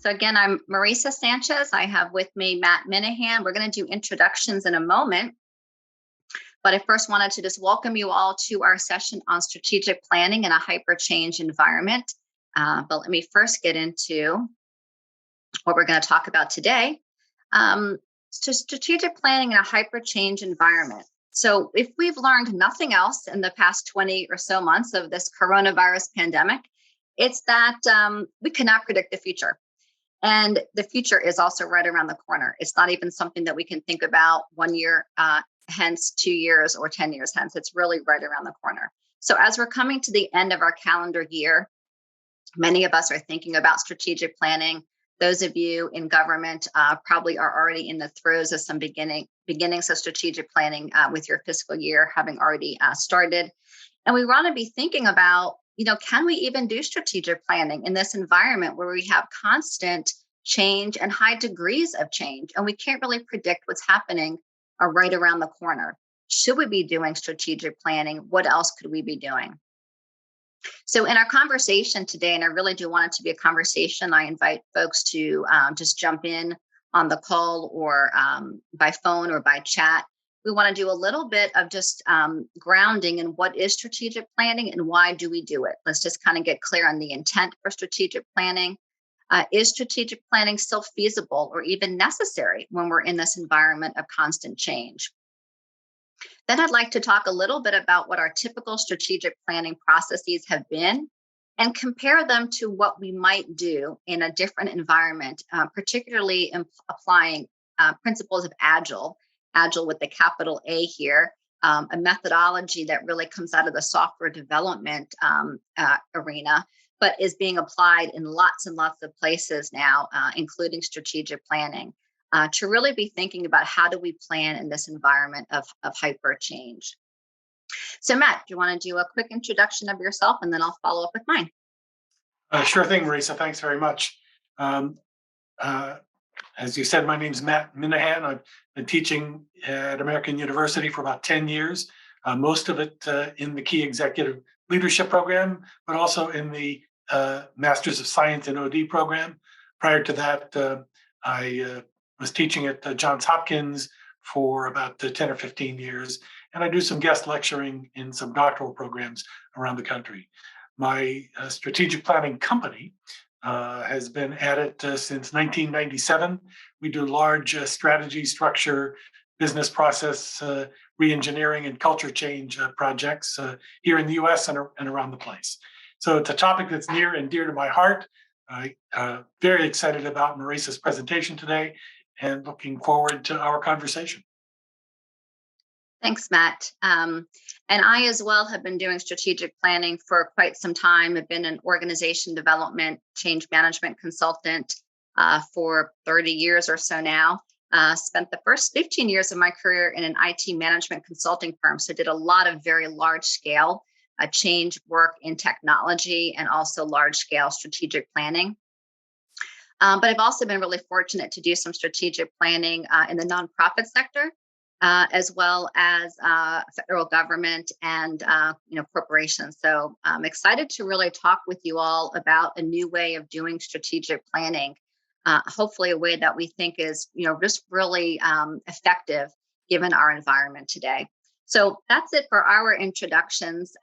So again, I'm Marisa Sanchez. I have with me Matt Minahan. We're going to do introductions in a moment. But I first wanted to just welcome you all to our session on strategic planning in a hyper-change environment. But let me first get into what we're going to talk about today. Strategic planning in a hyper-change environment. So if we've learned nothing else in the past 20 or so months of this coronavirus pandemic, it's that we cannot predict the future. And the future is also right around the corner. It's not even something that we can think about 1 year hence, 2 years, or 10 years hence. It's really right around the corner. So as we're coming to the end of our calendar year, many of us are thinking about strategic planning. Those of you in government probably are already in the throes of some beginnings of strategic planning with your fiscal year having already started. And we want to be thinking about, can we even do strategic planning in this environment where we have constant change and high degrees of change, and we can't really predict what's happening right around the corner? Should we be doing strategic planning? What else could we be doing? So in our conversation today, and I really do want it to be a conversation, I invite folks to just jump in on the call or by phone or by chat. We want to do a little bit of just grounding in what is strategic planning and why do we do it. Let's just kind of get clear on the intent for strategic planning. Is strategic planning still feasible or even necessary when we're in this environment of constant change? Then I'd like to talk a little bit about what our typical strategic planning processes have been and compare them to what we might do in a different environment, particularly applying principles of agile with the capital A here, a methodology that really comes out of the software development arena, but is being applied in lots and lots of places now, including strategic planning, to really be thinking about how do we plan in this environment of hyper change. So Matt, do you want to do a quick introduction of yourself and then I'll follow up with mine? Sure thing, Marisa. Thanks very much. As you said, my name is Matt Minahan. I've been teaching at American University for about 10 years, most of it in the Key Executive Leadership Program, but also in the Masters of Science in OD program. Prior to that, I was teaching at Johns Hopkins for about 10 or 15 years, and I do some guest lecturing in some doctoral programs around the country. My strategic planning company has been at it since 1997. We do large strategy, structure, business process, re-engineering, and culture change projects here in the US and around the place. So it's a topic that's near and dear to my heart. I'm very excited about Marisa's presentation today and looking forward to our conversation. Thanks, Matt. And I as well have been doing strategic planning for quite some time. I've been an organization development, change management consultant for 30 years or so now. Spent the first 15 years of my career in an IT management consulting firm. So did a lot of very large scale change work in technology and also large scale strategic planning. But I've also been really fortunate to do some strategic planning in the nonprofit sector, as well as federal government and corporations. So I'm excited to really talk with you all about a new way of doing strategic planning. Hopefully, a way that we think is just really effective given our environment today. So that's it for our introductions.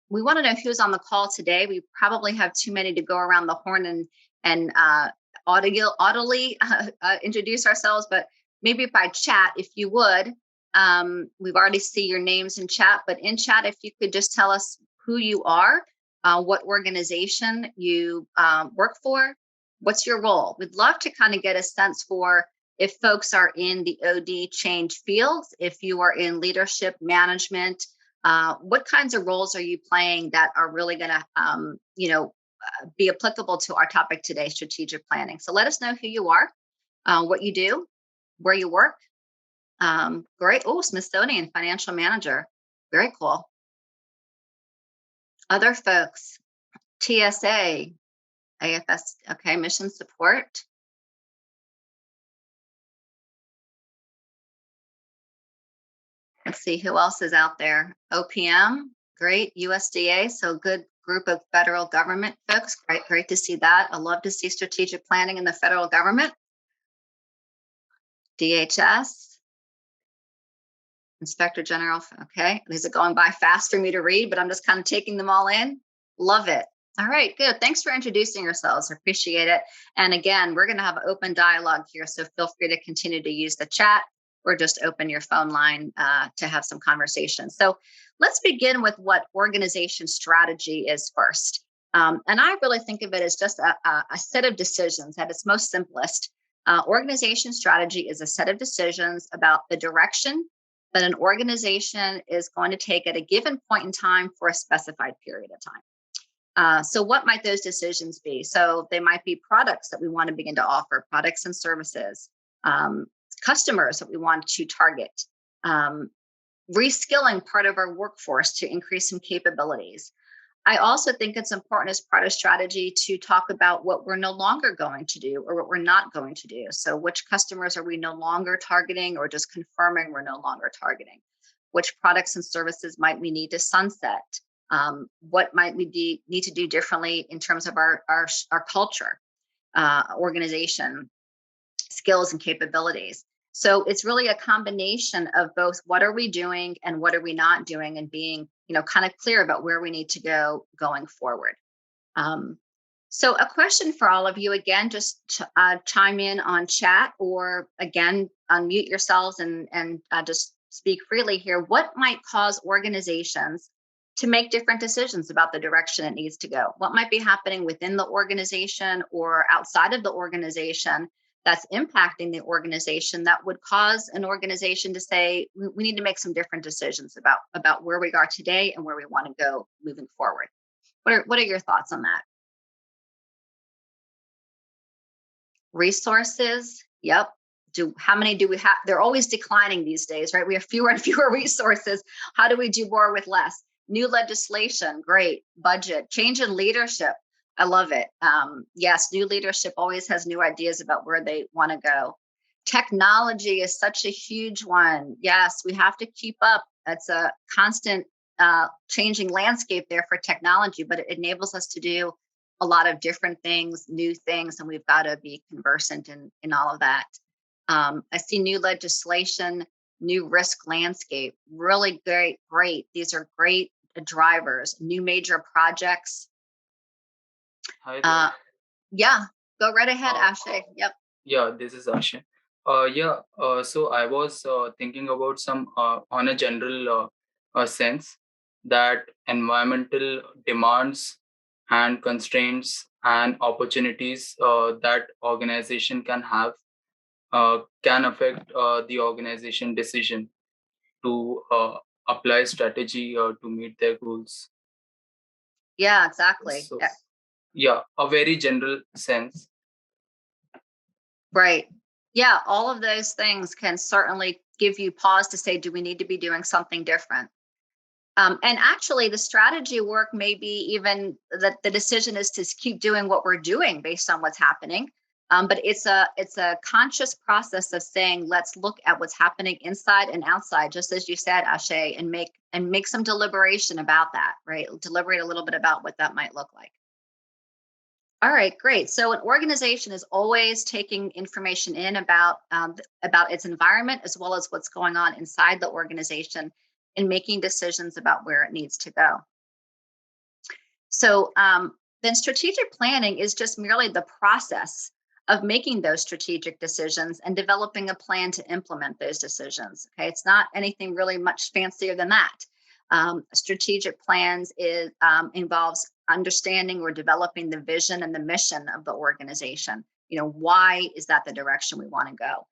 We want to know who's on the call today. We probably have too many to go around the horn and audibly introduce ourselves, but maybe by chat, if you would. We've already see your names in chat, but in chat, if you could just tell us who you are, what organization you work for, what's your role? We'd love to kind of get a sense for if folks are in the OD change fields, if you are in leadership management, what kinds of roles are you playing that are really going to, be applicable to our topic today, strategic planning. So let us know who you are, what you do, where you work. Great. Oh, Smithsonian financial manager. Very cool. Other folks, TSA, AFS, okay, mission support. Let's see who else is out there. OPM, great. USDA, so good group of federal government folks. Great to see that. I love to see strategic planning in the federal government. DHS, Inspector General. Okay, these are going by fast for me to read, but I'm just kind of taking them all in. Love it. All right, good. Thanks for introducing yourselves. I appreciate it. And again, we're going to have open dialogue here, so feel free to continue to use the chat or just open your phone line to have some conversation. So let's begin with what organization strategy is first. And I really think of it as just a set of decisions at its most simplest. Organization strategy is a set of decisions about the direction that an organization is going to take at a given point in time for a specified period of time. So what might those decisions be? So they might be products that we want to begin to offer, products and services, customers that we want to target, reskilling part of our workforce to increase some capabilities. I also think it's important as part of strategy to talk about what we're no longer going to do or what we're not going to do. So which customers are we no longer targeting or just confirming we're no longer targeting? Which products and services might we need to sunset? What might we need to do differently in terms of our culture, organization, skills and capabilities? So it's really a combination of both what are we doing and what are we not doing, and being, kind of clear about where we need to go going forward. So a question for all of you, again, just chime in on chat, or again, unmute yourselves and just speak freely here. What might cause organizations to make different decisions about the direction it needs to go? What might be happening within the organization or outside of the organization that's impacting the organization that would cause an organization to say, we need to make some different decisions about where we are today and where we want to go moving forward? What are your thoughts on that? Resources. Yep. How many do we have? They're always declining these days, right? We have fewer and fewer resources. How do we do more with less? New legislation. Great. Budget. Change in leadership. I love it. Yes, new leadership always has new ideas about where they want to go. Technology is such a huge one. Yes, we have to keep up. It's a constant changing landscape there for technology, but it enables us to do a lot of different things, new things, and we've got to be conversant in all of that. I see new legislation, new risk landscape. Really great. These are great drivers. New major projects. Hi there. Yeah, go right ahead, Ashay. Yep. Yeah, this is Ashay. So I was thinking about some on a general sense that environmental demands and constraints and opportunities that organization can have can affect the organization decision to apply strategy to meet their goals. Yeah, exactly. So, yeah, a very general sense. Right. Yeah, all of those things can certainly give you pause to say, do we need to be doing something different? And actually, the strategy work may be even that the decision is to keep doing what we're doing based on what's happening. But it's a conscious process of saying, let's look at what's happening inside and outside, just as you said, Ashay, and make some deliberation about that, right? Deliberate a little bit about what that might look like. All right, great. So an organization is always taking information in about its environment, as well as what's going on inside the organization, and making decisions about where it needs to go. So then strategic planning is just merely the process of making those strategic decisions and developing a plan to implement those decisions. Okay, it's not anything really much fancier than that. Strategic plans involves understanding or developing the vision and the mission of the organization. Why is that the direction we want to go?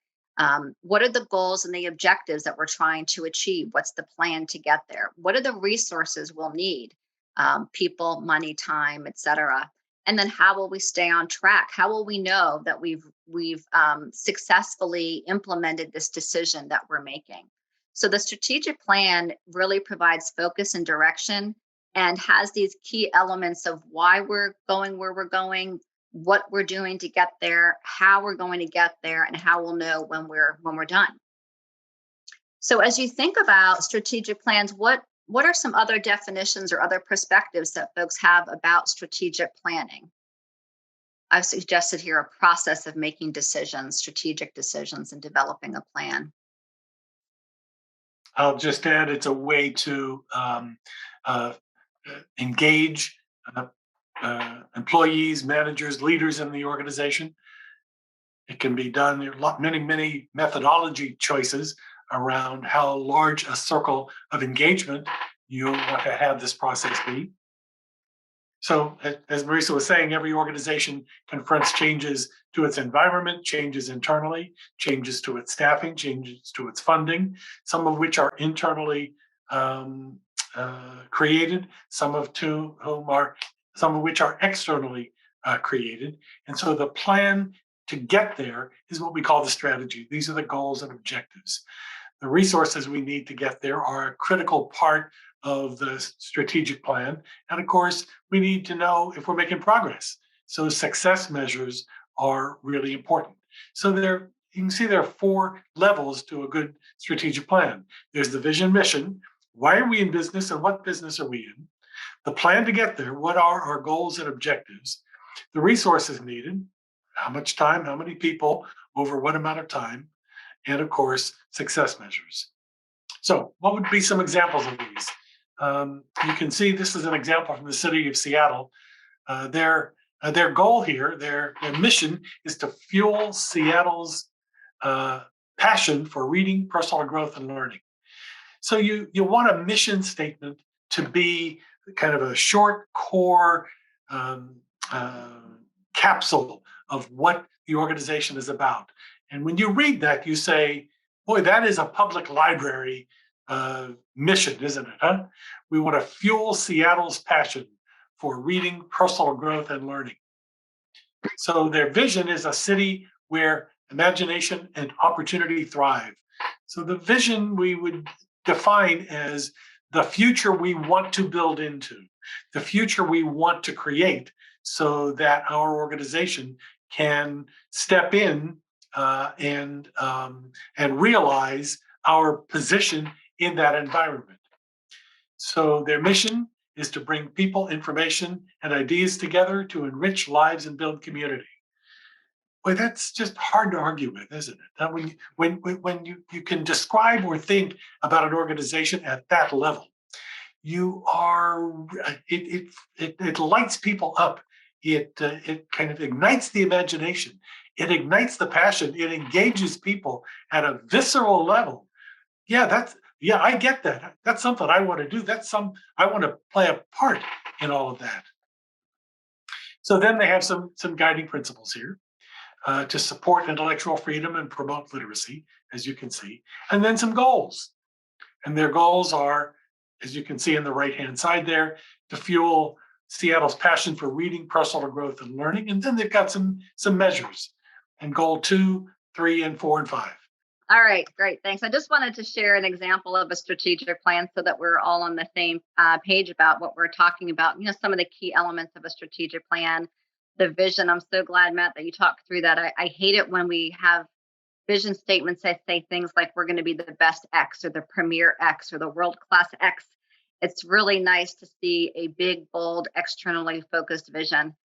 What are the goals and the objectives that we're trying to achieve? What's the plan to get there? What are the resources we'll need? People, money, time, etc. And then how will we stay on track? How will we know that we've successfully implemented this decision that we're making? So the strategic plan really provides focus and direction, and has these key elements of why we're going where we're going, what we're doing to get there, how we're going to get there, and how we'll know when we're done. So as you think about strategic plans, what what are some other definitions or other perspectives that folks have about strategic planning? I've suggested here a process of making decisions, strategic decisions, and developing a plan. I'll just add it's a way to uh, engage employees, managers, leaders in the organization. It can be done. There are many methodology choices around how large a circle of engagement you want to have this process be. So, as Marisa was saying, every organization confronts changes to its environment, changes internally, changes to its staffing, changes to its funding, some of which are internally created, some of which are externally created. And so the plan to get there is what we call the strategy. These are the goals and objectives. The resources we need to get there are a critical part of the strategic plan. And of course, we need to know if we're making progress. So success measures are really important. So you can see there are 4 levels to a good strategic plan. There's the vision mission. Why are we in business and what business are we in? The plan to get there. What are our goals and objectives? The resources needed. How much time, how many people, over what amount of time? And of course, success measures. So what would be some examples of these? You can see this is an example from the city of Seattle. Their goal here, their mission is to fuel Seattle's passion for reading, personal growth, and learning. So you want a mission statement to be kind of a short core capsule of what the organization is about. And when you read that, you say, boy, that is a public library mission, isn't it? Huh? We want to fuel Seattle's passion for reading, personal growth, and learning. So their vision is a city where imagination and opportunity thrive. So the vision we would define as the future we want to build into, the future we want to create so that our organization can step in and realize our position in that environment. So their mission is to bring people, information, and ideas together to enrich lives and build community. Well, that's just hard to argue with, isn't it? That when you can describe or think about an organization at that level, you are it lights people up. It kind of ignites the imagination. It ignites the passion. It engages people at a visceral level. Yeah, I get that. That's something I want to do. I want to play a part in all of that. So then they have some guiding principles here. To support intellectual freedom and promote literacy, as you can see, and then some goals. And their goals are, as you can see in the right-hand side there, to fuel Seattle's passion for reading, personal growth, and learning. And then they've got some measures, and goal 2, 3, and 4, and 5. All right, great, thanks. I just wanted to share an example of a strategic plan so that we're all on the same page about what we're talking about. You know, some of the key elements of a strategic plan. The vision. I'm so glad, Matt, that you talked through that. I hate it when we have vision statements that say things like we're going to be the best X or the premier X or the world-class X. It's really nice to see a big, bold, externally focused vision.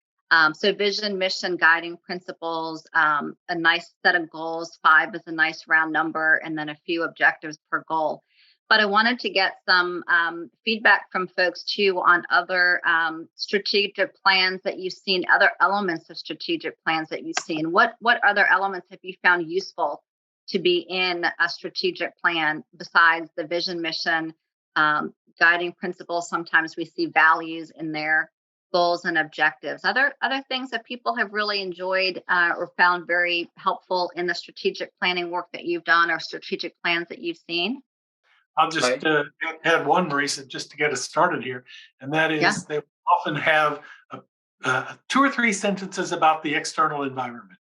So vision, mission, guiding principles, a nice set of goals. 5 is a nice round number, and then a few objectives per goal. But I wanted to get some feedback from folks too on other strategic plans that you've seen, other elements of strategic plans that you've seen. What other elements have you found useful to be in a strategic plan besides the vision, mission, guiding principles? Sometimes we see values in there, goals and objectives. Other things that people have really enjoyed or found very helpful in the strategic planning work that you've done or strategic plans that you've seen? I'll just add one, Marisa, just to get us started here. And that is they often have 2 or 3 sentences about the external environment,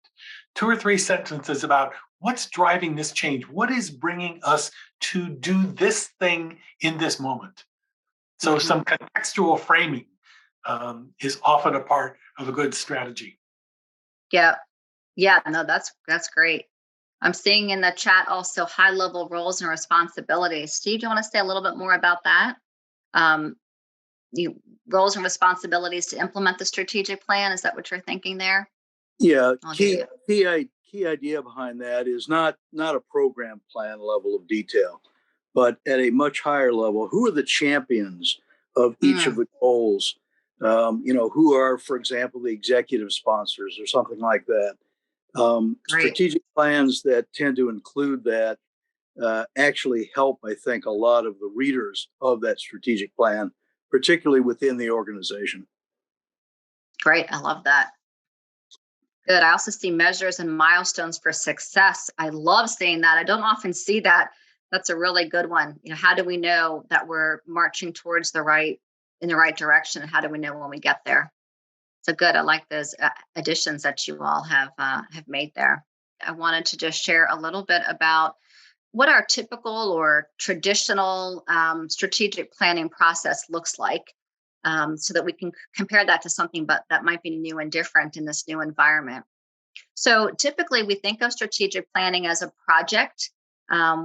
2 or 3 sentences about what's driving this change. What is bringing us to do this thing in this moment? So some contextual framing is often a part of a good strategy. Yeah. No, that's great. I'm seeing in the chat also high-level roles and responsibilities. Steve, do you want to say a little bit more about that? um, roles and responsibilities to implement the strategic plan. Is that what you're thinking there? Yeah, I'll give you. key idea behind that is not a program plan level of detail, but at a much higher level. Who are the champions of each of the goals? Who are, for example, the executive sponsors or something like that. Great. Strategic plans that tend to include that actually help, I think, a lot of the readers of that strategic plan, particularly within the organization. Great. I love that. Good. I also see measures and milestones for success. I love seeing that. I don't often see that. That's a really good one. How do we know that we're marching towards in the right direction? And how do we know when we get there? So good. I like those additions that you all have made there. I wanted to just share a little bit about what our typical or traditional strategic planning process looks like, so that we can compare that to something that might be new and different in this new environment. So typically we think of strategic planning as a project.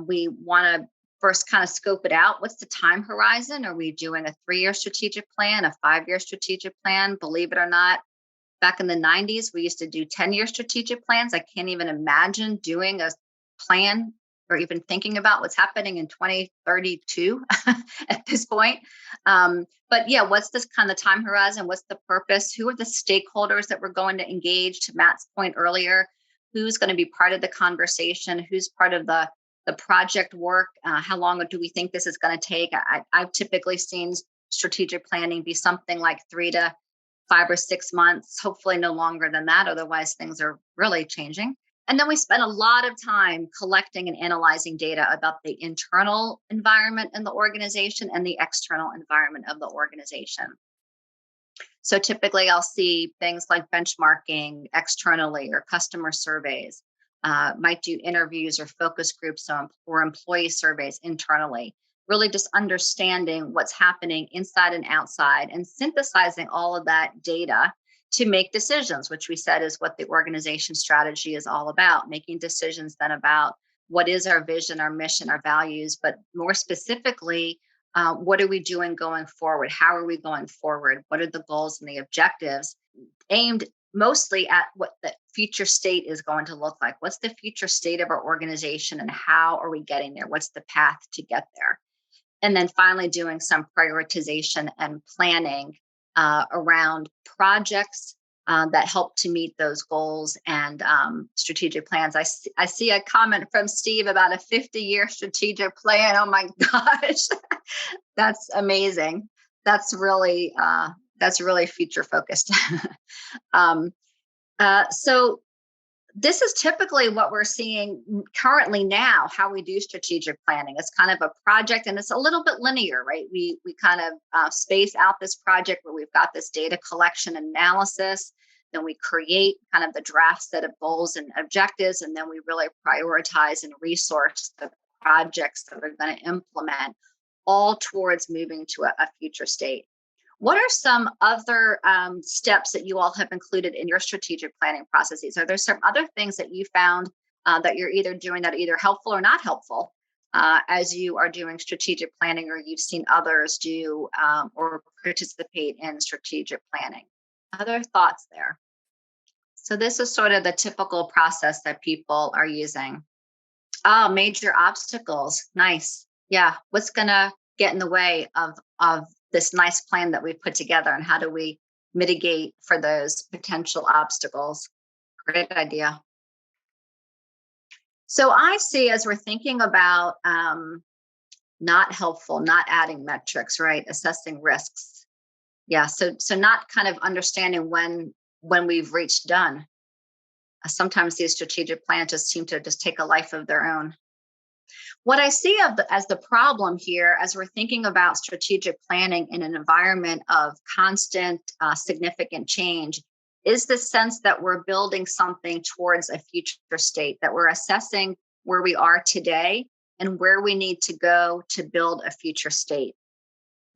We want to first kind of scope it out. What's the time horizon? Are we doing a 3-year strategic plan, a 5-year strategic plan? Believe it or not, back in the 90s, we used to do 10-year strategic plans. I can't even imagine doing a plan or even thinking about what's happening in 2032 at this point. But yeah, what's this kind of time horizon? What's the purpose? Who are the stakeholders that we're going to engage? To Matt's point earlier, who's going to be part of the conversation? Who's part of the project work? How long do we think this is going to take? I've typically seen strategic planning be something like 3 to 5 or 6 months, hopefully no longer than that. Otherwise, things are really changing. And then we spend a lot of time collecting and analyzing data about the internal environment in the organization and the external environment of the organization. So typically I'll see things like benchmarking externally or customer surveys, might do interviews or focus groups or employee surveys internally, really just understanding what's happening inside and outside and synthesizing all of that data to make decisions, which we said is what the organization strategy is all about, making decisions then about what is our vision, our mission, our values, but more specifically, what are we doing going forward? How are we going forward? What are the goals and the objectives aimed mostly at what the future state is going to look like? What's the future state of our organization and how are we getting there? What's the path to get there? And then finally doing some prioritization and planning around projects that help to meet those goals and strategic plans. I see a comment from Steve about a 50-year strategic plan. Oh my gosh, that's amazing. That's really future focused. So this is typically what we're seeing currently now, how we do strategic planning. It's kind of a project and it's a little bit linear, right? We kind of space out this project where we've got this data collection analysis, then we create kind of the draft set of goals and objectives, and then we really prioritize and resource the projects that we're going to implement all towards moving to a future state. What are some other steps that you all have included in your strategic planning processes? Are there some other things that you found that you're either doing that are either helpful or not helpful as you are doing strategic planning, or you've seen others do or participate in strategic planning? Other thoughts there? So this is sort of the typical process that people are using. Oh, major obstacles. Nice. Yeah. What's going to get in the way of this nice plan that we've put together, and how do we mitigate for those potential obstacles? Great idea. So I see, as we're thinking about not helpful, not adding metrics, right? Assessing risks. Yeah. So not kind of understanding when we've reached done. Sometimes these strategic plans just seem to just take a life of their own. What I see as the problem here, as we're thinking about strategic planning in an environment of constant, significant change, is the sense that we're building something towards a future state, that we're assessing where we are today and where we need to go to build a future state.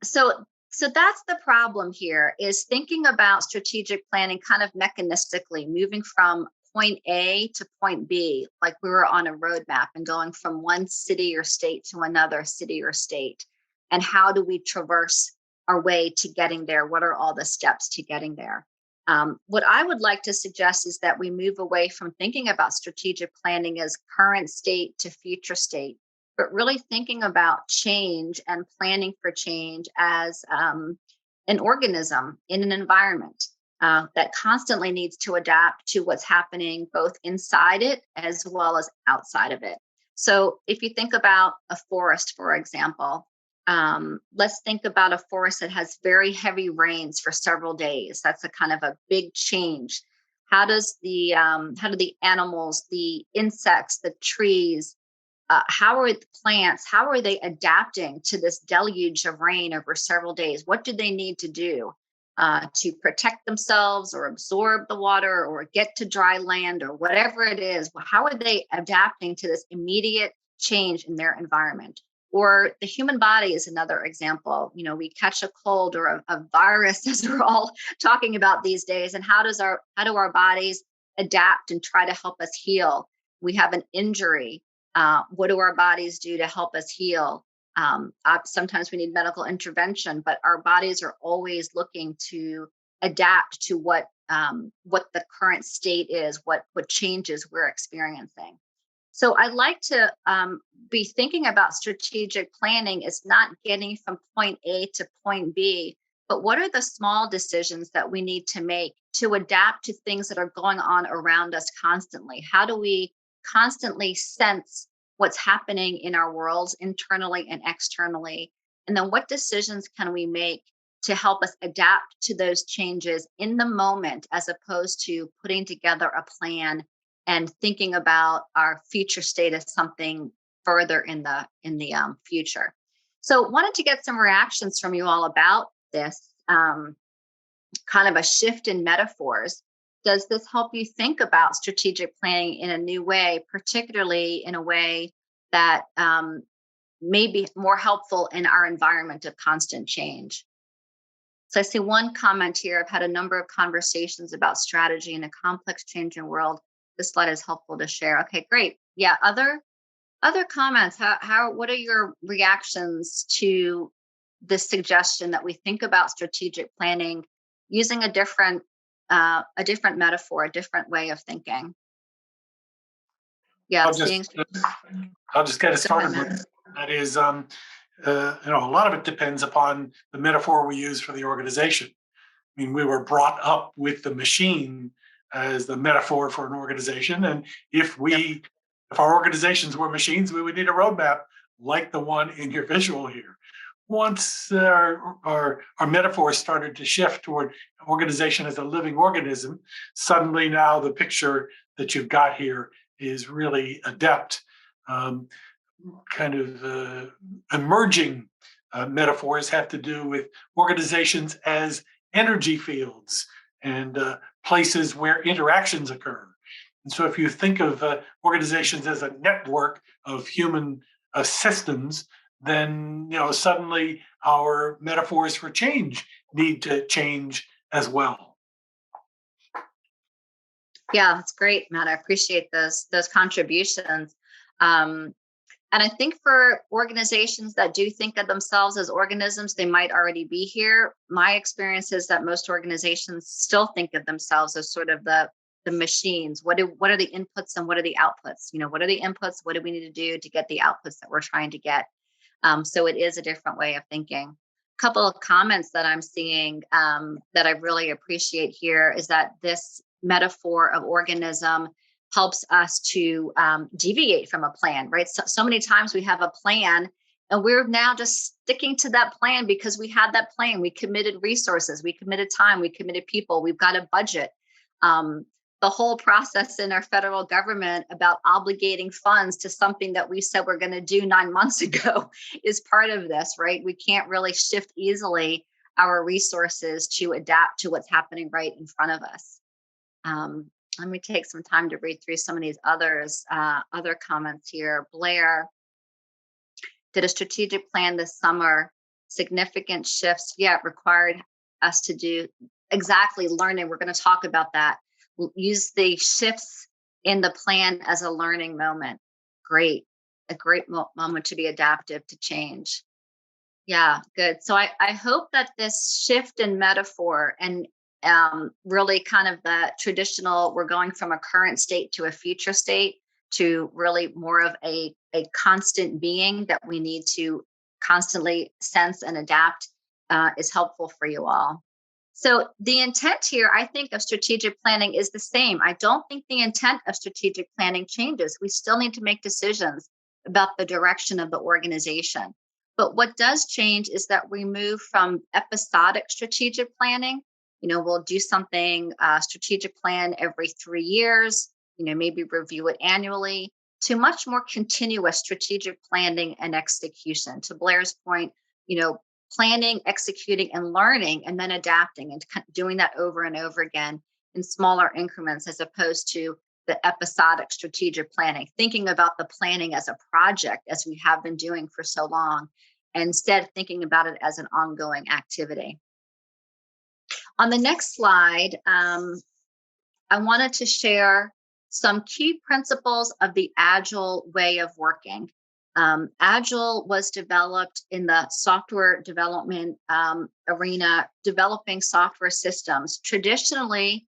So that's the problem here, is thinking about strategic planning kind of mechanistically, moving from point A to point B, like we were on a roadmap, and going from one city or state to another city or state. and how do we traverse our way to getting there? What are all the steps to getting there? What I would like to suggest is that we move away from thinking about strategic planning as current state to future state, but really thinking about change and planning for change as an organism in an environment that constantly needs to adapt to what's happening both inside it as well as outside of it. So if you think about a forest, for example, let's think about a forest that has very heavy rains for several days. That's a kind of a big change. How do the animals, the insects, the trees, how are the plants, how are they adapting to this deluge of rain over several days? What do they need to do to protect themselves or absorb the water or get to dry land or whatever it is? How are they adapting to this immediate change in their environment? Or the human body is another example. You know, we catch a cold or a virus, as we're all talking about these days. And how do our bodies adapt and try to help us heal? We have an injury. What do our bodies do to help us heal? Sometimes we need medical intervention, but our bodies are always looking to adapt to what the current state is, what changes we're experiencing. So I like to be thinking about strategic planning is not getting from point A to point B, but what are the small decisions that we need to make to adapt to things that are going on around us constantly? How do we constantly sense what's happening in our worlds internally and externally? And then what decisions can we make to help us adapt to those changes in the moment, as opposed to putting together a plan and thinking about our future state as something further in the future. So wanted to get some reactions from you all about this kind of a shift in metaphors. Does this help you think about strategic planning in a new way, particularly in a way that may be more helpful in our environment of constant change? So I see one comment here. I've had a number of conversations about strategy in a complex changing world. This slide is helpful to share. Okay, great. Yeah, other comments. What are your reactions to this suggestion that we think about strategic planning using a different metaphor, a different way of thinking? Yeah, I'll just get it started with that is, a lot of it depends upon the metaphor we use for the organization. I mean, we were brought up with the machine as the metaphor for an organization, and if our organizations were machines, we would need a roadmap like the one in your visual here. Once our metaphors started to shift toward organization as a living organism, suddenly now the picture that you've got here is really adept. Emerging metaphors have to do with organizations as energy fields and places where interactions occur. And so if you think of organizations as a network of human systems, then suddenly our metaphors for change need to change as well. Yeah, that's great, Matt. I appreciate those contributions. And I think for organizations that do think of themselves as organisms, they might already be here. My experience is that most organizations still think of themselves as sort of the machines. What are the inputs and what are the outputs? What are the inputs? What do we need to do to get the outputs that we're trying to get? So it is a different way of thinking. A couple of comments that I'm seeing that I really appreciate here is that this metaphor of organism helps us to deviate from a plan, right? So many times we have a plan and we're now just sticking to that plan because we had that plan. We committed resources, we committed time, we committed people, we've got a budget. The whole process in our federal government about obligating funds to something that we said we're going to do 9 months ago is part of this, right? We can't really shift easily our resources to adapt to what's happening right in front of us. Let me take some time to read through some of these other comments here. Blair did a strategic plan this summer. Significant shifts, it required us to do exactly learning. We're going to talk about that. Use the shifts in the plan as a learning moment. Great, a great moment to be adaptive to change. Yeah, good. So I hope that this shift in metaphor and really kind of the traditional, we're going from a current state to a future state to really more of a constant being that we need to constantly sense and adapt is helpful for you all. So the intent here, I think, of strategic planning is the same. I don't think the intent of strategic planning changes. We still need to make decisions about the direction of the organization. But what does change is that we move from episodic strategic planning. We'll do something, strategic plan every 3 years, maybe review it annually, to much more continuous strategic planning and execution. To Blair's point, you know, planning, executing, and learning, and then adapting and doing that over and over again in smaller increments, as opposed to the episodic strategic planning, thinking about the planning as a project, as we have been doing for so long, and instead thinking about it as an ongoing activity. On the next slide, I wanted to share some key principles of the agile way of working. Agile was developed in the software development arena, developing software systems. Traditionally,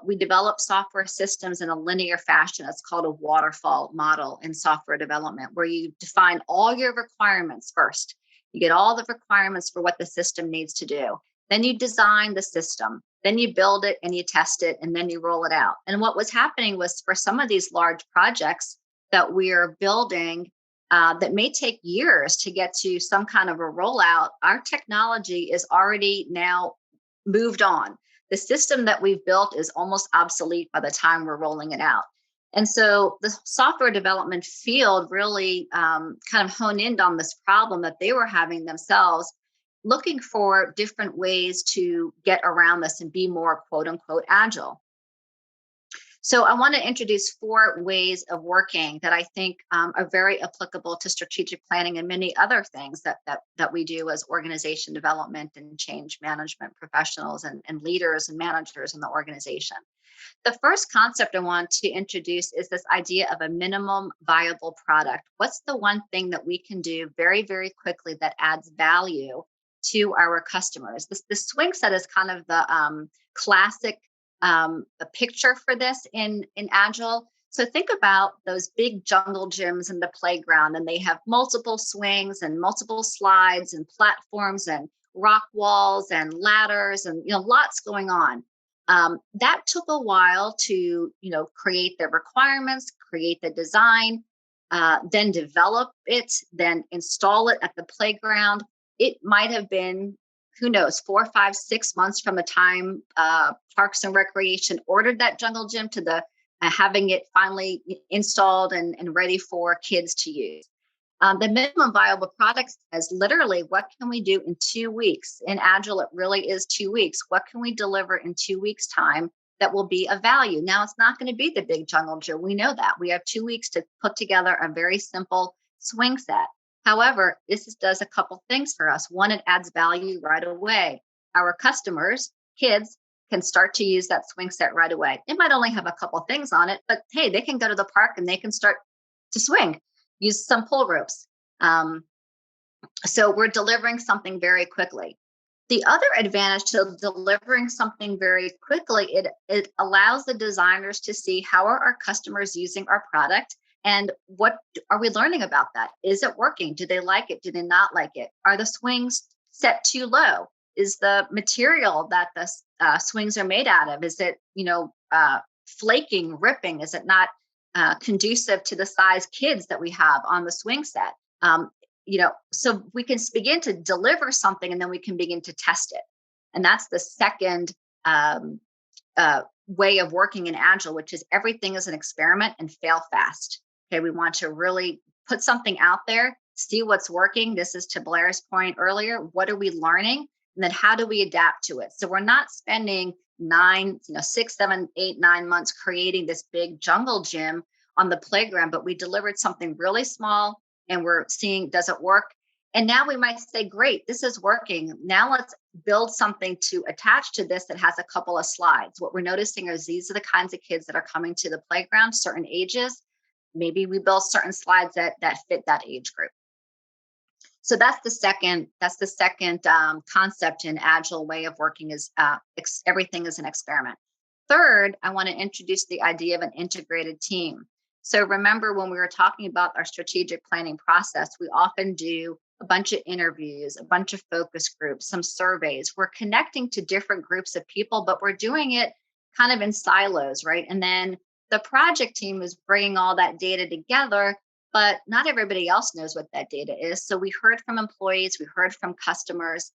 we develop software systems in a linear fashion. It's called a waterfall model in software development, where you define all your requirements first. You get all the requirements for what the system needs to do. Then you design the system. Then you build it and you test it, and then you roll it out. And what was happening was, for some of these large projects that we are building, that may take years to get to some kind of a rollout, our technology is already now moved on. The system that we've built is almost obsolete by the time we're rolling it out. And so the software development field really kind of honed in on this problem that they were having themselves, looking for different ways to get around this and be more quote unquote agile. So I want to introduce 4 ways of working that I think are very applicable to strategic planning and many other things that we do as organization development and change management professionals and leaders and managers in the organization. The first concept I want to introduce is this idea of a minimum viable product. What's the one thing that we can do very, very quickly that adds value to our customers? The swing set is kind of the classic a picture for this in Agile. So think about those big jungle gyms in the playground, and they have multiple swings and multiple slides and platforms and rock walls and ladders and lots going on. That took a while to create the requirements, create the design, then develop it, then install it at the playground. It might have been, who knows, 4, 5, 6 months from the time Parks and Recreation ordered that jungle gym to the having it finally installed and ready for kids to use. The minimum viable product is literally, what can we do in 2 weeks? In Agile, it really is 2 weeks. What can we deliver in 2 weeks' time that will be of value? Now, it's not going to be the big jungle gym. We know that. We have 2 weeks to put together a very simple swing set. However, this does a couple things for us. One, it adds value right away. Our customers, kids, can start to use that swing set right away. It might only have a couple things on it, but hey, they can go to the park and they can start to swing, use some pull ropes. So we're delivering something very quickly. The other advantage to delivering something very quickly, it allows the designers to see how are our customers using our product. And what are we learning about that? Is it working? Do they like it? Do they not like it? Are the swings set too low? Is the material that the swings are made out of, is it, flaking, ripping? Is it not conducive to the size kids that we have on the swing set? So we can begin to deliver something, and then we can begin to test it. And that's the second way of working in Agile, which is everything is an experiment and fail fast. Okay, we want to really put something out there, see what's working. This is to Blair's point earlier. What are we learning? And then how do we adapt to it? So we're not spending 6, 7, 8, 9 months creating this big jungle gym on the playground, but we delivered something really small and we're seeing, does it work? And now we might say, great, this is working. Now let's build something to attach to this that has a couple of slides. What we're noticing is these are the kinds of kids that are coming to the playground, certain ages. Maybe we build certain slides that fit that age group. So that's the second. Concept in agile way of working is everything is an experiment. Third, I want to introduce the idea of an integrated team. So remember when we were talking about our strategic planning process, we often do a bunch of interviews, a bunch of focus groups, some surveys. We're connecting to different groups of people, but we're doing it kind of in silos, right? And then the project team is bringing all that data together, but not everybody else knows what that data is. So we heard from employees, we heard from customers,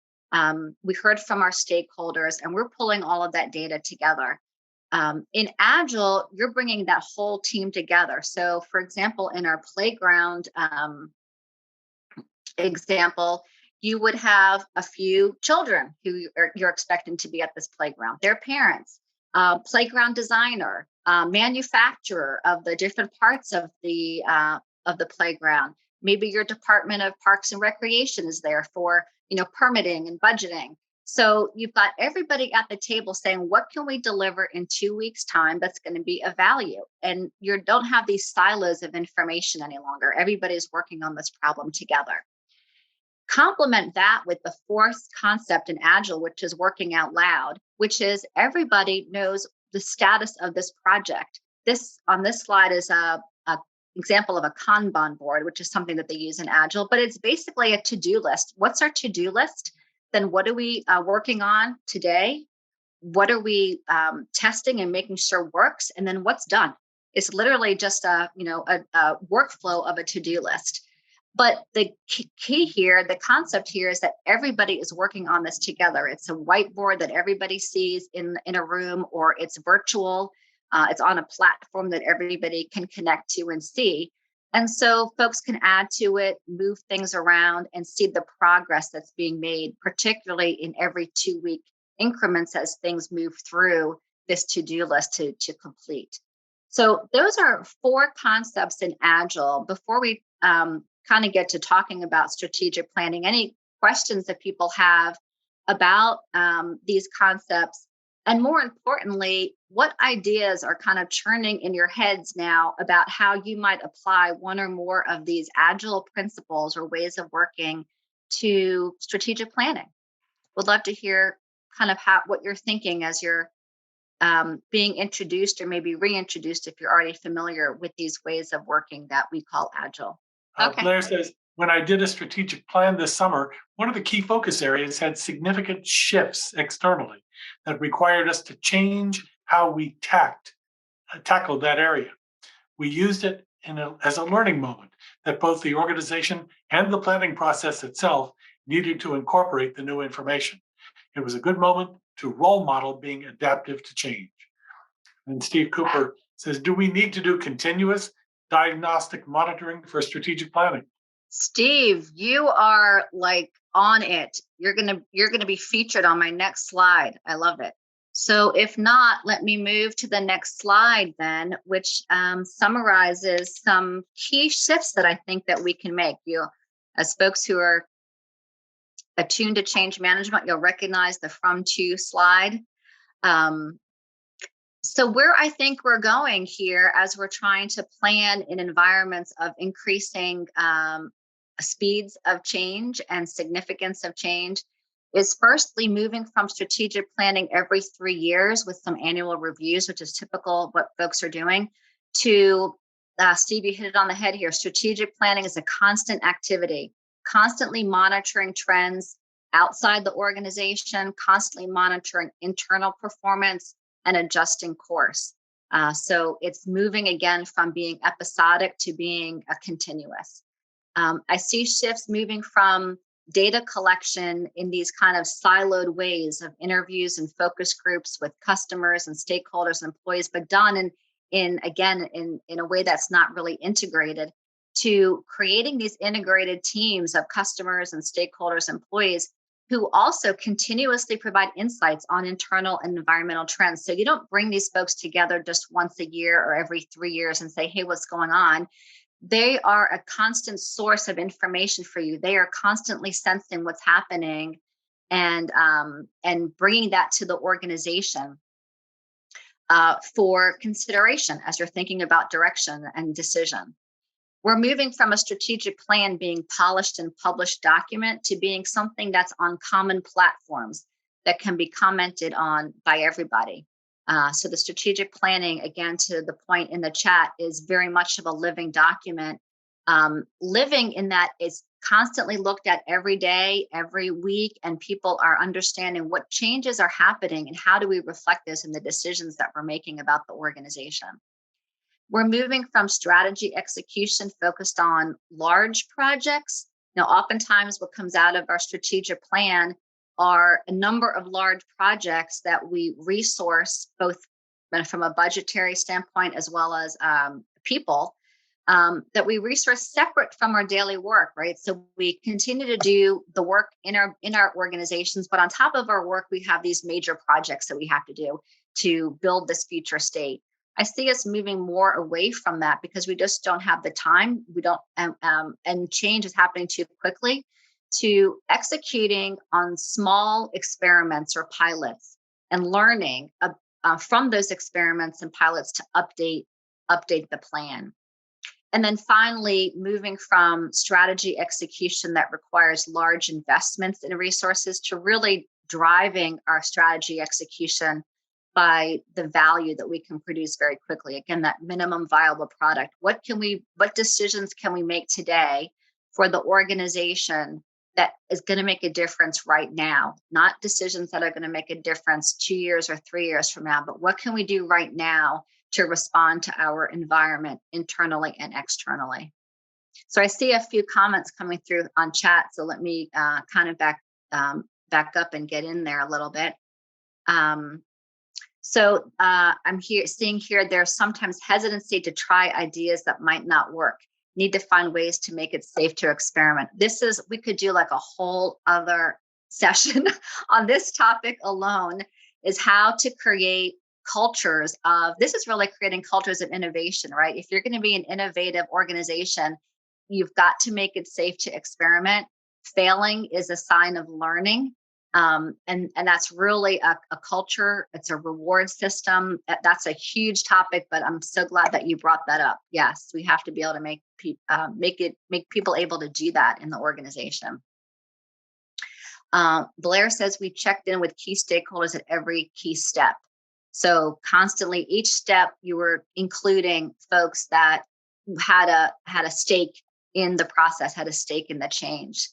we heard from our stakeholders, and we're pulling all of that data together. In Agile, you're bringing that whole team together. So for example, in our playground example, you would have a few children who you're expecting to be at this playground, their parents, playground designer, manufacturer of the different parts of the playground. Maybe your Department of Parks and Recreation is there for permitting and budgeting. So you've got everybody at the table saying, what can we deliver in 2 weeks' time that's going to be of value? And you don't have these silos of information any longer. Everybody's working on this problem together. Complement that with the fourth concept in Agile, which is working out loud, which is everybody knows the status of this project. This on this slide is a example of a Kanban board, which is something that they use in Agile, but it's basically a to-do list. What's our to-do list? Then what are we working on today? What are we testing and making sure works? And then what's done? It's literally just a workflow of a to-do list. But the key here, the concept here is that everybody is working on this together. It's a whiteboard that everybody sees in a room, or it's virtual. It's on a platform that everybody can connect to and see. And so folks can add to it, move things around, and see the progress that's being made, particularly in every 2-week increments as things move through this to-do list to complete. So those are 4 concepts in Agile. Before we kind of get to talking about strategic planning, any questions that people have about these concepts? And more importantly, what ideas are kind of churning in your heads now about how you might apply one or more of these agile principles or ways of working to strategic planning? Would love to hear kind of what you're thinking as you're being introduced, or maybe reintroduced if you're already familiar with these ways of working that we call agile. Okay. Blair says, when I did a strategic plan this summer, one of the key focus areas had significant shifts externally that required us to change how we tackled that area. We used it as a learning moment that both the organization and the planning process itself needed to incorporate the new information. It was a good moment to role model being adaptive to change. And Steve Cooper says, do we need to do continuous diagnostic monitoring for strategic planning? Steve, you are like on it. You're gonna be featured on my next slide. I love it. So if not, let me move to the next slide then, which summarizes some key shifts that I think that we can make. You, as folks who are attuned to change management, you'll recognize the from to slide. So where I think we're going here as we're trying to plan in environments of increasing speeds of change and significance of change is firstly moving from strategic planning every 3 years with some annual reviews, which is typical what folks are doing, to Steve, you hit it on the head here. Strategic planning is a constant activity, constantly monitoring trends outside the organization, constantly monitoring internal performance, and adjusting course. So it's moving again from being episodic to being a continuous. I see shifts moving from data collection in these kind of siloed ways of interviews and focus groups with customers and stakeholders and employees, but done in a way that's not really integrated, to creating these integrated teams of customers and stakeholders, employees, who also continuously provide insights on internal and environmental trends. So you don't bring these folks together just once a year or every 3 years and say, hey, what's going on? They are a constant source of information for you. They are constantly sensing what's happening and bringing that to the organization for consideration as you're thinking about direction and decision. We're moving from a strategic plan being polished and published document to being something that's on common platforms that can be commented on by everybody. So the strategic planning, again, to the point in the chat, is very much of a living document. Living in that is constantly looked at every day, every week, and people are understanding what changes are happening and how do we reflect this in the decisions that we're making about the organization. We're moving from strategy execution focused on large projects. Now, oftentimes what comes out of our strategic plan are a number of large projects that we resource both from a budgetary standpoint as well as people that we resource separate from our daily work, right? So we continue to do the work in our organizations, but on top of our work, we have these major projects that we have to do to build this future state. I see us moving more away from that because we just don't have the time. We don't, and change is happening too quickly, to executing on small experiments or pilots and learning from those experiments and pilots to update the plan. And then finally, moving from strategy execution that requires large investments in resources to really driving our strategy execution by the value that we can produce very quickly. Again, that minimum viable product. What decisions can we make today for the organization that is going to make a difference right now? Not decisions that are going to make a difference 2 years or 3 years from now, but what can we do right now to respond to our environment internally and externally? So I see a few comments coming through on chat. So let me kind of back up and get in there a little bit. So I'm seeing here there's sometimes hesitancy to try ideas that might not work. Need to find ways to make it safe to experiment. We could do like a whole other session on this topic alone, is how to create cultures of, this is really creating cultures of innovation, right? If you're going to be an innovative organization, you've got to make it safe to experiment. Failing is a sign of learning. And that's really a culture. It's a reward system. That's a huge topic, but I'm so glad that you brought that up. Yes, we have to be able to make people able to do that in the organization. Blair says we checked in with key stakeholders at every key step. So constantly, each step you were including folks that had a stake in the process, had a stake in the change.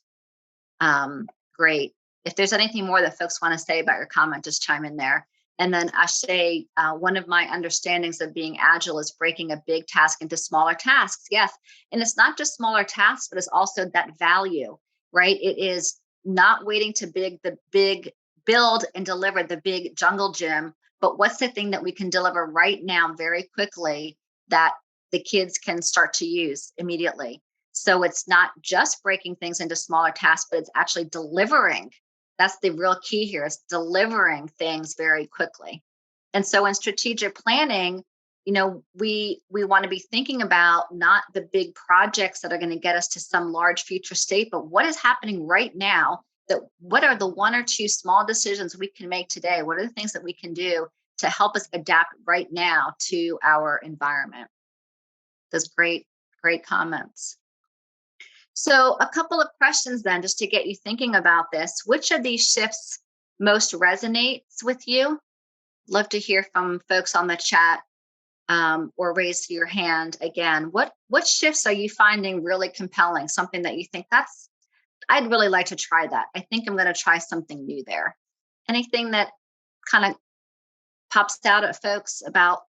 Great. If there's anything more that folks want to say about your comment, just chime in there. And then I say, one of my understandings of being agile is breaking a big task into smaller tasks. Yes. And it's not just smaller tasks, but it's also that value, right? It is not waiting to build and deliver the big jungle gym, but what's the thing that we can deliver right now very quickly that the kids can start to use immediately? So it's not just breaking things into smaller tasks, but it's actually delivering. That's the real key here, is delivering things very quickly. And so in strategic planning, we want to be thinking about not the big projects that are going to get us to some large future state, but what is happening right now. What are the 1 or 2 small decisions we can make today? What are the things that we can do to help us adapt right now to our environment? Those great comments. So a couple of questions then, just to get you thinking about this. Which of these shifts most resonates with you? Love to hear from folks on the chat, or raise your hand again. What shifts are you finding really compelling? Something that you think I'd really like to try that. I think I'm going to try something new there. Anything that kind of pops out at folks about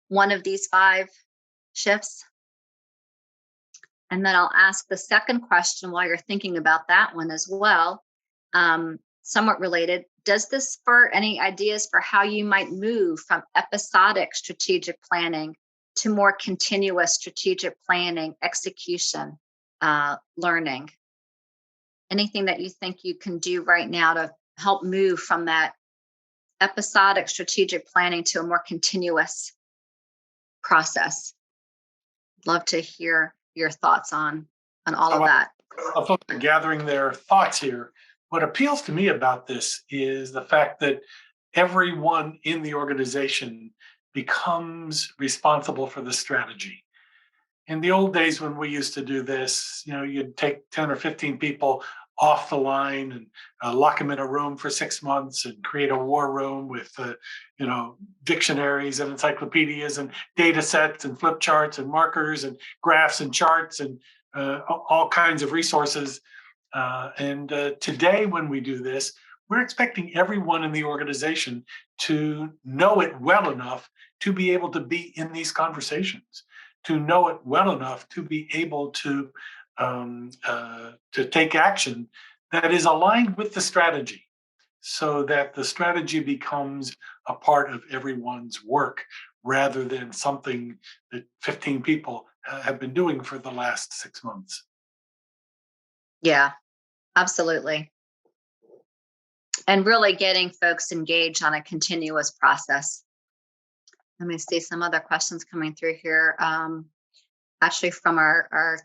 one of these 5 shifts? And then I'll ask the second question while you're thinking about that one as well. Somewhat related, does this spur any ideas for how you might move from episodic strategic planning to more continuous strategic planning, execution, learning? Anything that you think you can do right now to help move from that episodic strategic planning to a more continuous process? Love to hear your thoughts on all of that. While folks are gathering their thoughts here, what appeals to me about this is the fact that everyone in the organization becomes responsible for the strategy. in the old days when we used to do this, you'd take 10 or 15 people off the line and lock them in a room for 6 months and create a war room with, dictionaries and encyclopedias and data sets and flip charts and markers and graphs and charts and all kinds of resources. And today, when we do this, we're expecting everyone in the organization to know it well enough to be able to be in these conversations, to know it well enough to be able to take action that is aligned with the strategy, so that the strategy becomes a part of everyone's work rather than something that 15 people have been doing for the last 6 months. Yeah, absolutely. And really getting folks engaged on a continuous process. Let me see some other questions coming through here. Actually, from our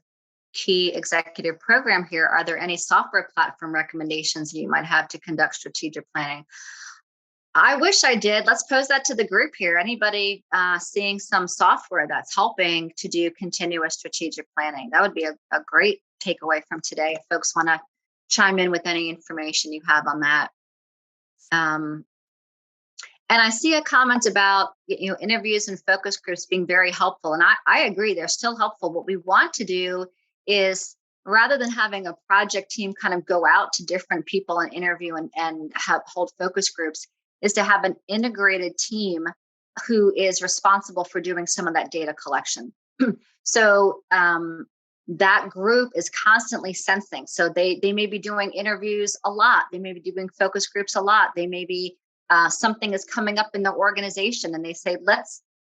key executive program here, are there any software platform recommendations you might have to conduct strategic planning? I wish I did. Let's pose that to the group here. Anybody seeing some software that's helping to do continuous strategic planning? That would be a great takeaway from today if folks want to chime in with any information you have on that. And I see a comment about interviews and focus groups being very helpful. And I agree, they're still helpful. What we want to do is, rather than having a project team kind of go out to different people and interview and hold focus groups, is to have an integrated team who is responsible for doing some of that data collection. So that group is constantly sensing. So they may be doing interviews a lot. They may be doing focus groups a lot. They may be something is coming up in the organization and they say,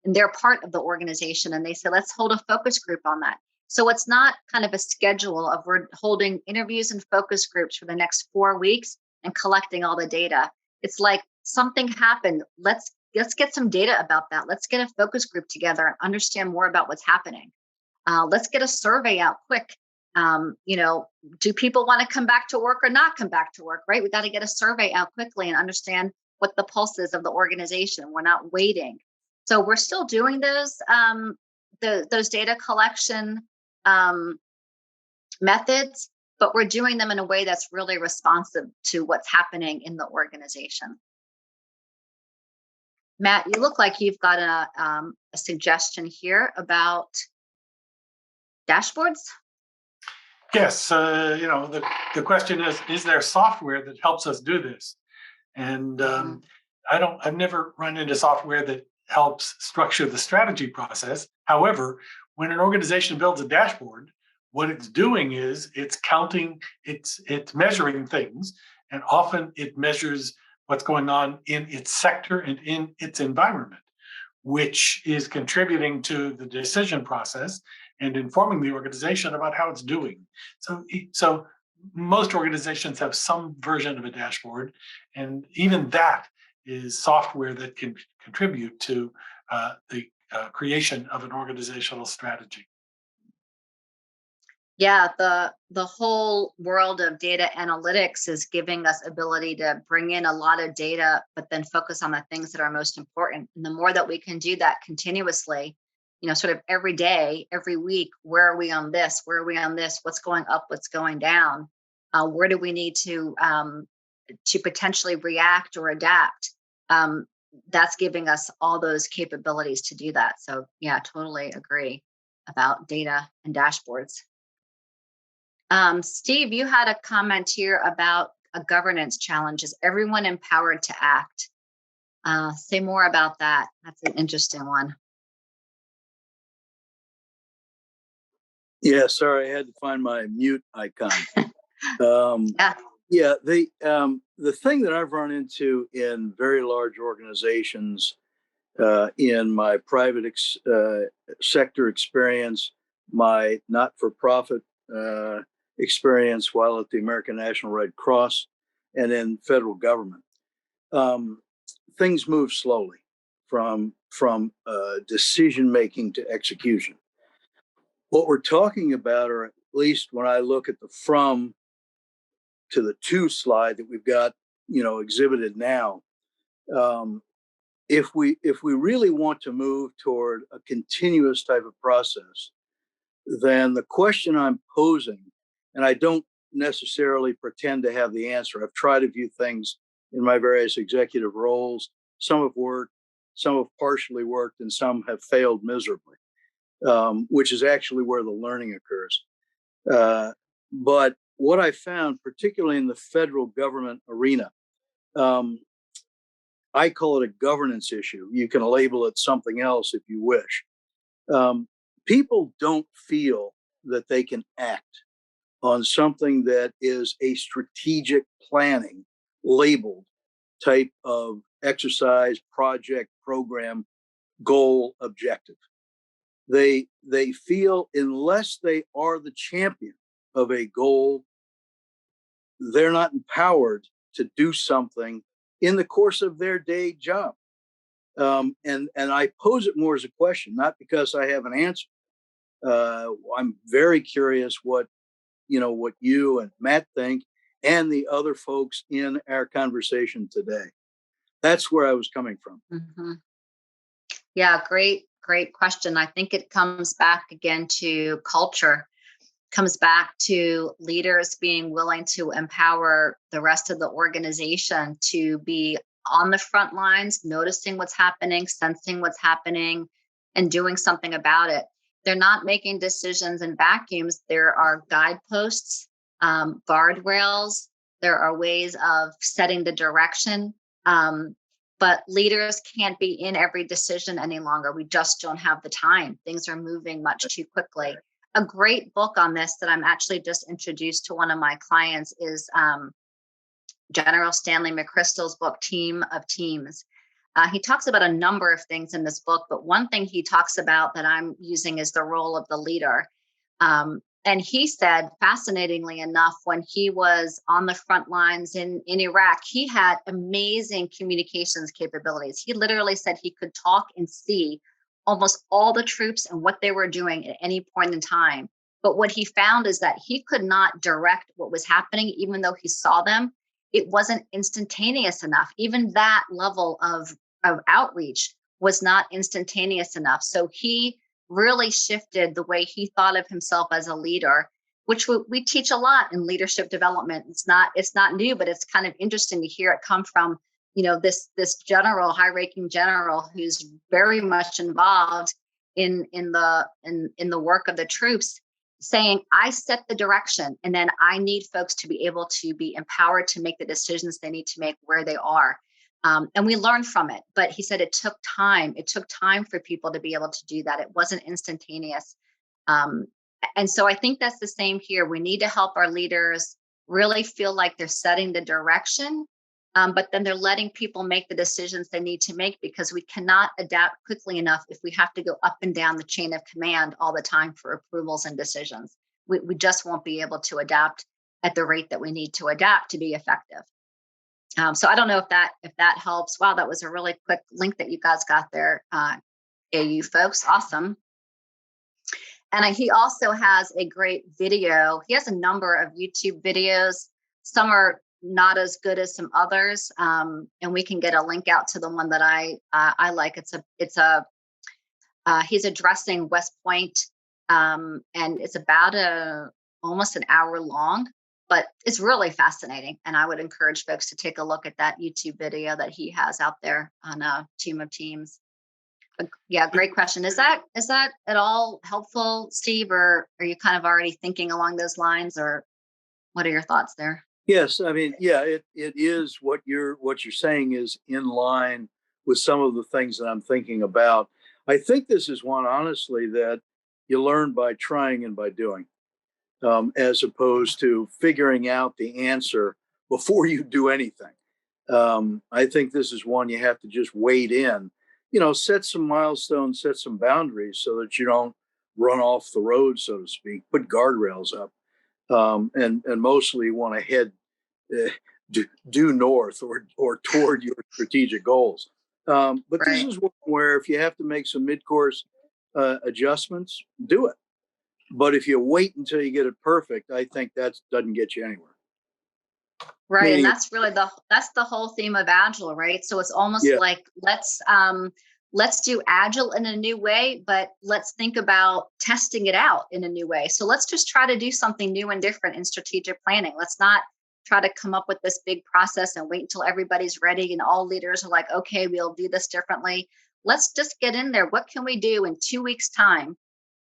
and they're part of the organization and they say, let's hold a focus group on that. So it's not kind of a schedule of we're holding interviews and focus groups for the next 4 weeks and collecting all the data. It's like something happened. Let's get some data about that. Let's get a focus group together and understand more about what's happening. Let's get a survey out quick. Do people want to come back to work or not come back to work, right? We got to get a survey out quickly and understand what the pulse is of the organization. We're not waiting. So we're still doing those data collection methods, but we're doing them in a way that's really responsive to what's happening in the organization. Matt, you look like you've got a suggestion here about dashboards. Yes, the question is there software that helps us do this? And I've never run into software that helps structure the strategy process. However, when an organization builds a dashboard, what it's doing is it's counting, it's measuring things, and often it measures what's going on in its sector and in its environment, which is contributing to the decision process and informing the organization about how it's doing. So most organizations have some version of a dashboard, and even that is software that can contribute to the creation of an organizational strategy. Yeah, the whole world of data analytics is giving us ability to bring in a lot of data, but then focus on the things that are most important. And the more that we can do that continuously, sort of every day, every week, where are we on this? Where are we on this? What's going up? What's going down? Where do we need to potentially react or adapt? That's giving us all those capabilities to do that. So yeah, totally agree about data and dashboards. Steve, you had a comment here about a governance challenge. Is everyone empowered to act? Say more about that. That's an interesting one. Yeah, sorry, I had to find my mute icon. Yeah. The thing that I've run into in very large organizations, in my private sector experience, my not-for-profit experience while at the American National Red Cross, and in federal government, things move slowly from decision making to execution. What we're talking about, or at least when I look at the from to the to slide that we've got, exhibited now, if we really want to move toward a continuous type of process, then the question I'm posing, and I don't necessarily pretend to have the answer. I've tried a few things in my various executive roles. Some have worked, some have partially worked, and some have failed miserably, which is actually where the learning occurs. But what I found, particularly in the federal government arena, I call it a governance issue. You can label it something else if you wish. People don't feel that they can act on something that is a strategic planning labeled type of exercise, project, program, goal, objective. They feel unless they are the champion of a goal, they're not empowered to do something in the course of their day job. And I pose it more as a question, not because I have an answer. I'm very curious what you and Matt think, and the other folks in our conversation today. That's where I was coming from. Mm-hmm. Yeah, great question. I think it comes back again to culture, comes back to leaders being willing to empower the rest of the organization to be on the front lines, noticing what's happening, sensing what's happening, and doing something about it. They're not making decisions in vacuums. There are guideposts, guardrails. There are ways of setting the direction. But leaders can't be in every decision any longer. We just don't have the time. Things are moving much too quickly. A great book on this that I'm actually just introduced to one of my clients is General Stanley McChrystal's book, Team of Teams. He talks about a number of things in this book, but one thing he talks about that I'm using is the role of the leader. And he said, fascinatingly enough, when he was on the front lines in Iraq, he had amazing communications capabilities. He literally said he could talk and see almost all the troops and what they were doing at any point in time. But what he found is that he could not direct what was happening, even though he saw them. It wasn't instantaneous enough. Even that level of outreach was not instantaneous enough. So he really shifted the way he thought of himself as a leader, which we teach a lot in leadership development. It's not new, but it's kind of interesting to hear it come from, this general, high-ranking general who's very much involved in the work of the troops, saying, I set the direction, and then I need folks to be able to be empowered to make the decisions they need to make where they are. And we learn from it. But he said it took time. It took time for people to be able to do that. It wasn't instantaneous. And so I think that's the same here. We need to help our leaders really feel like they're setting the direction, but then they're letting people make the decisions they need to make, because we cannot adapt quickly enough if we have to go up and down the chain of command all the time for approvals and decisions. We just won't be able to adapt at the rate that we need to adapt to be effective. So I don't know if that helps. Wow, that was a really quick link that you guys got there, AU folks. Awesome. And he also has a great video. He has a number of YouTube videos. Some are not as good as some others, and we can get a link out to the one that I like. He's addressing West Point, and it's about almost an hour long. But it's really fascinating, and I would encourage folks to take a look at that YouTube video that he has out there on a Team of Teams. But yeah, great question. Is that at all helpful, Steve, or are you kind of already thinking along those lines, or what are your thoughts there? Yes, I mean, yeah, it is what you're saying is in line with some of the things that I'm thinking about. I think this is one, honestly, that you learn by trying and by doing. As opposed to figuring out the answer before you do anything. I think this is one you have to just wade in, set some milestones, set some boundaries so that you don't run off the road, so to speak, put guardrails up. And mostly you want to head due north or toward your strategic goals. But right. This is one where if you have to make some mid-course adjustments, do it. But if you wait until you get it perfect, I think that doesn't get you anywhere. Right. And that's really the whole theme of Agile, right? So it's almost like let's let's do agile in a new way, but let's think about testing it out in a new way. So let's just try to do something new and different in strategic planning. Let's not try to come up with this big process and wait until everybody's ready and all leaders are like, okay, we'll do this differently. Let's just get in there. What can we do in 2 weeks' time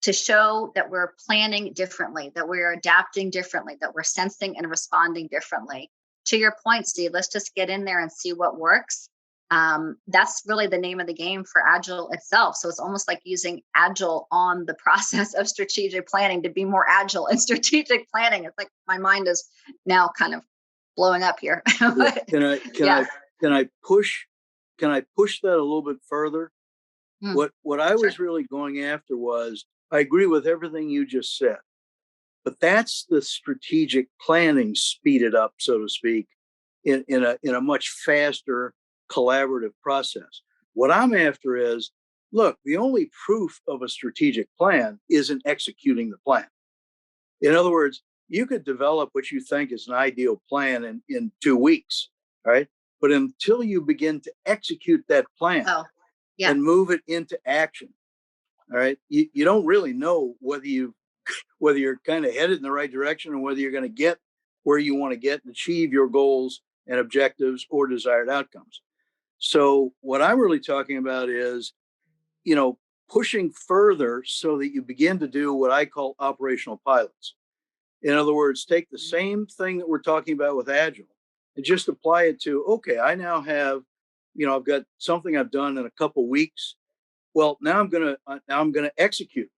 to show that we're planning differently, that we're adapting differently, that we're sensing and responding differently? To your point, Steve, let's just get in there and see what works. That's really the name of the game for Agile itself. So it's almost like using Agile on the process of strategic planning to be more agile in strategic planning. It's like my mind is now kind of blowing up here. Yeah. Yeah. Can I push that a little bit further? What I was Sure. really going after was, I agree with everything you just said, but that's the strategic planning speeded up, so to speak, in a much faster collaborative process. What I'm after is, look, the only proof of a strategic plan is in executing the plan. In other words, you could develop what you think is an ideal plan in 2 weeks, right? But until you begin to execute that plan Yeah. and move it into action, all right, you don't really know whether you're kind of headed in the right direction or whether you're going to get where you want to get and achieve your goals and objectives or desired outcomes. So what I'm really talking about is, pushing further so that you begin to do what I call operational pilots. In other words, take the same thing that we're talking about with Agile and just apply it to, okay, I now have, I've got something I've done in a couple weeks. Well, now I'm going to execute.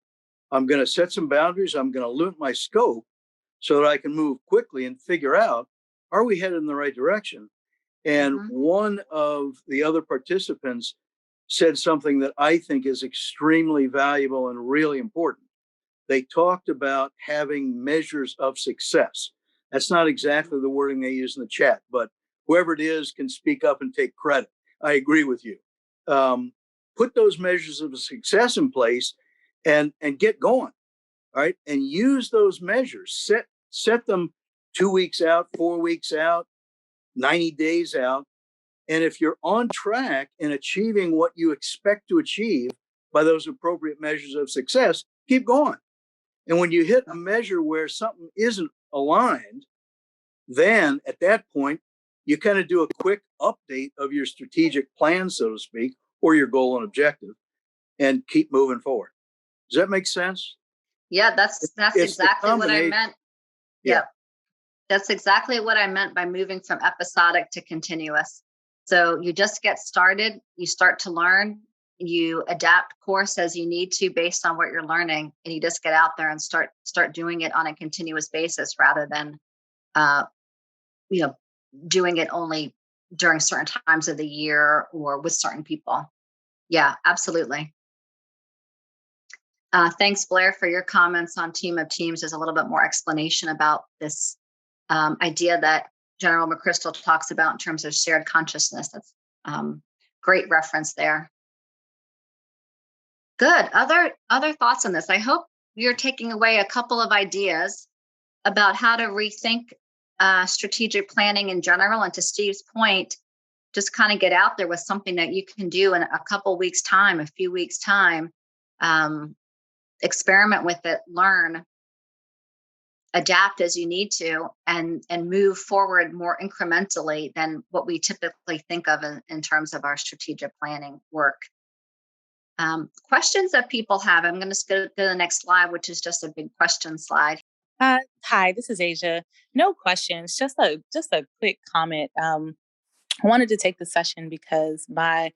I'm going to set some boundaries. I'm going to limit my scope so that I can move quickly and figure out, are we headed in the right direction? And one of the other participants said something that I think is extremely valuable and really important. They talked about having measures of success. That's not exactly the wording they use in the chat, but whoever it is can speak up and take credit. I agree with you. Put those measures of success in place and get going. All right. And use those measures. Set them 2 weeks out, 4 weeks out, 90 days out. And if you're on track in achieving what you expect to achieve by those appropriate measures of success, keep going. And when you hit a measure where something isn't aligned, then at that point, you kind of do a quick update of your strategic plan, so to speak, or your goal and objective, and keep moving forward. Does that make sense? Yeah, that's exactly what I meant. Yeah. That's exactly what I meant by moving from episodic to continuous. So you just get started, you start to learn, you adapt course as you need to based on what you're learning, and you just get out there and start doing it on a continuous basis rather than doing it only during certain times of the year or with certain people. Yeah, absolutely. Thanks, Blair, for your comments on Team of Teams. There's a little bit more explanation about this idea that General McChrystal talks about in terms of shared consciousness. That's great reference there. Good. Other thoughts on this? I hope you're taking away a couple of ideas about how to rethink strategic planning in general. And to Steve's point, just kind of get out there with something that you can do in a couple weeks' time, a few weeks' time. Experiment with it, learn, adapt as you need to, and move forward more incrementally than what we typically think of in terms of our strategic planning work. Questions that people have. I'm going to go to the next slide, which is just a big question slide. Hi, this is Asia. No questions, just a quick comment. I wanted to take the session because my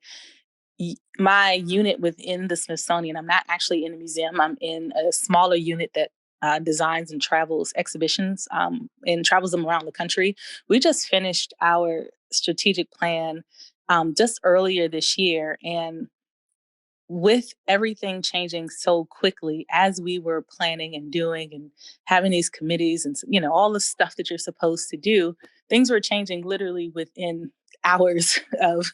unit within the Smithsonian, I'm not actually in a museum. I'm in a smaller unit that designs and travels exhibitions and travels them around the country. We just finished our strategic plan just earlier this year. And with everything changing so quickly as we were planning and doing and having these committees and all the stuff that you're supposed to do, things were changing literally within hours of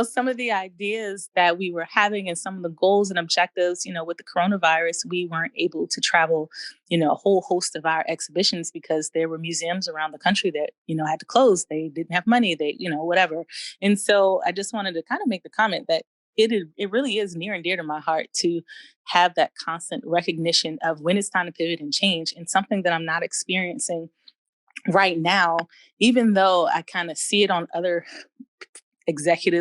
some of the ideas that we were having and some of the goals and objectives. With the coronavirus, we weren't able to travel a whole host of our exhibitions because there were museums around the country that had to close. They didn't have money, they whatever. And so I just wanted to kind of make the comment that it really is near and dear to my heart to have that constant recognition of when it's time to pivot and change, and something that I'm not experiencing right now, even though I kind of see it on other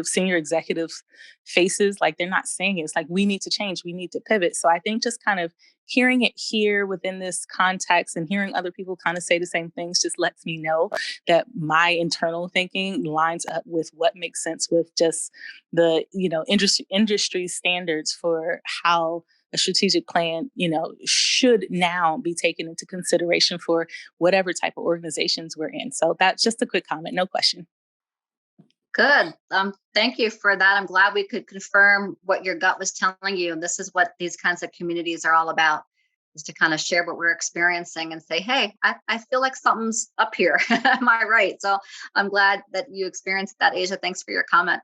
senior executives faces. Like, they're not saying it. It's like, we need to change, we need to pivot. So I think just kind of hearing it here within this context and hearing other people kind of say the same things just lets me know that my internal thinking lines up with what makes sense with just the, industry standards for how a strategic plan, should now be taken into consideration for whatever type of organizations we're in. So that's just a quick comment, no question. Good. Thank you for that. I'm glad we could confirm what your gut was telling you. And this is what these kinds of communities are all about, is to kind of share what we're experiencing and say, hey, I feel like something's up here. Am I right? So I'm glad that you experienced that, Asia. Thanks for your comment.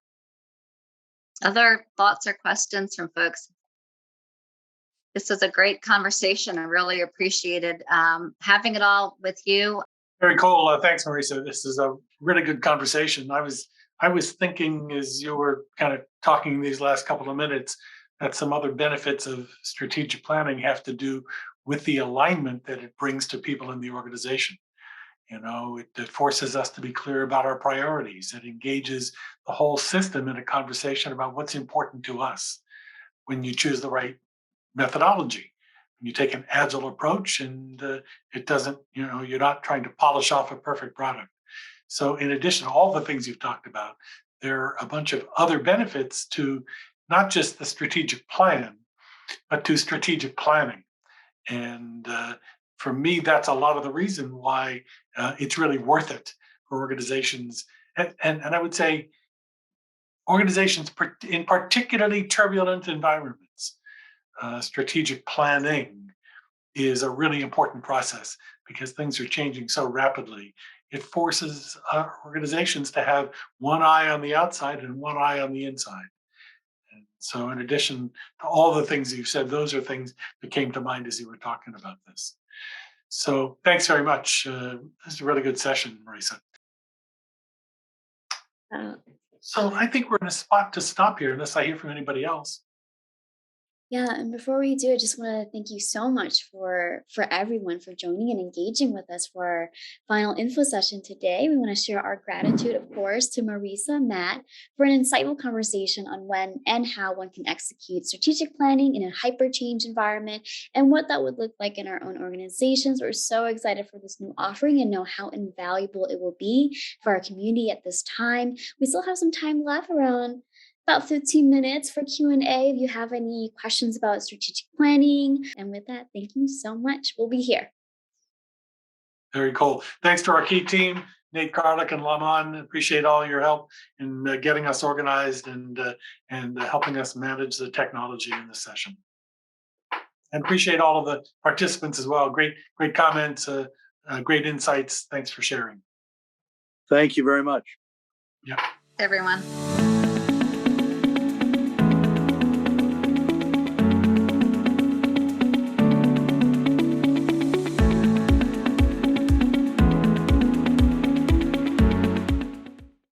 Other thoughts or questions from folks? This was a great conversation. I really appreciated having it all with you. Very cool. Thanks, Marisa. This is a really good conversation. I was thinking as you were kind of talking these last couple of minutes that some other benefits of strategic planning have to do with the alignment that it brings to people in the organization. It forces us to be clear about our priorities. It engages the whole system in a conversation about what's important to us when you choose the right methodology. When you take an agile approach, and it doesn't, you're not trying to polish off a perfect product. So in addition to all the things you've talked about, there are a bunch of other benefits to not just the strategic plan, but to strategic planning. And for me, that's a lot of the reason why it's really worth it for organizations. And I would say organizations in particularly turbulent environments, strategic planning is a really important process because things are changing so rapidly. It forces organizations to have one eye on the outside and one eye on the inside. And so in addition to all the things you've said, those are things that came to mind as you were talking about this. So thanks very much. This is a really good session, Marisa. So I think we're in a spot to stop here unless I hear from anybody else. Yeah, and before we do, I just want to thank you so much for everyone for joining and engaging with us for our final info session today. We want to share our gratitude, of course, to Marisa, Matt, for an insightful conversation on when and how one can execute strategic planning in a hyper-change environment and what that would look like in our own organizations. We're so excited for this new offering and know how invaluable it will be for our community at this time. We still have some time left, around about 15 minutes for Q&A if you have any questions about strategic planning. And with that, thank you so much. We'll be here. Very cool. Thanks to our key team, Nate Karlik and Laman. Appreciate all your help in getting us organized and helping us manage the technology in this session. And appreciate all of the participants as well. Great comments, great insights. Thanks for sharing. Thank you very much. Yeah. Everyone.